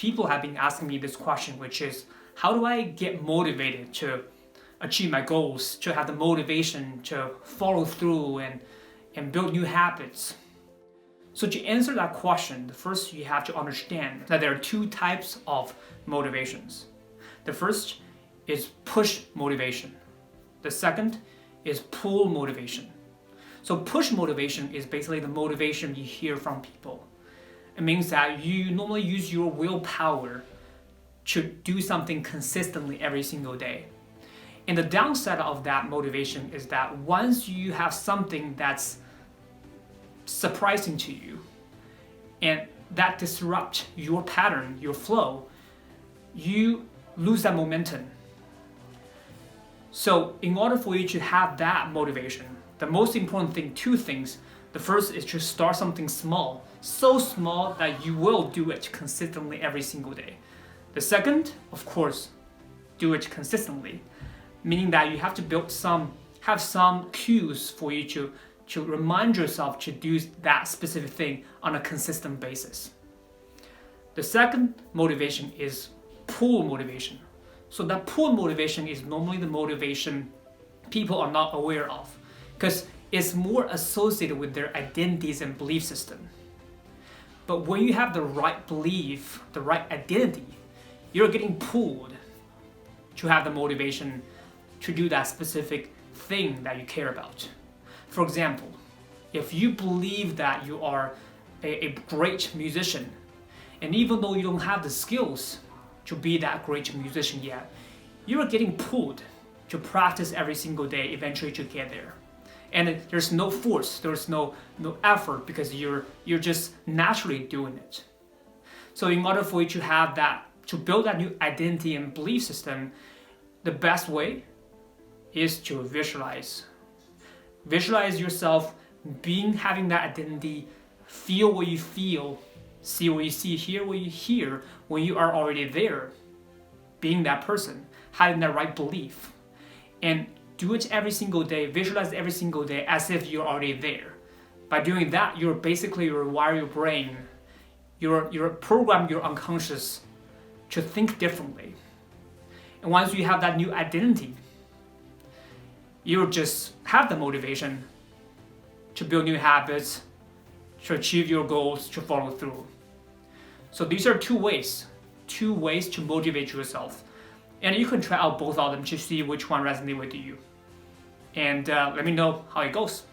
people have been asking me this question, which is, how do I get motivated to achieve my goals, to have the motivation to follow through and build new habits? So to answer that question, first you have to understand that there are two types of motivations. The first is push motivation. The second is pull motivation. So push motivation is basically the motivation you hear from people. It means that you normally use your willpower to do something consistently every single day. And the downside of that motivation is that once you have something that's surprising to you and that disrupts your pattern, your flow, you lose that momentum. So in order for you to have that motivation, the most important thing, two things. The first is to start something small, so small that you will do it consistently every single day. The second, of course, do it consistently, meaning that you have to have some cues for you to remind yourself to do that specific thing on a consistent basis. The second motivation is pull motivation. So that pull motivation is normally the motivation people are not aware of, because it's more associated with their identities and belief system. But when you have the right belief, the right identity, you're getting pulled to have the motivation to do that specific thing that you care about. For example, if you believe that you are a great musician, and even though you don't have the skills to be that great musician yet, you're getting pulled to practice every single day eventually to get there. And there's no force, there's no effort, because you're just naturally doing it. So in order for you to have that, to build that new identity and belief system, the best way is to visualize. Visualize yourself having that identity, feel what you feel, see what you see, hear what you hear when you are already there, being that person, having that right belief. And do it every single day, visualize every single day as if you're already there. By doing that, you're basically rewire your brain, you're program your unconscious to think differently. And once you have that new identity, you just have the motivation to build new habits, to achieve your goals, to follow through. So these are two ways to motivate yourself. And you can try out both of them to see which one resonates with you. And let me know how it goes.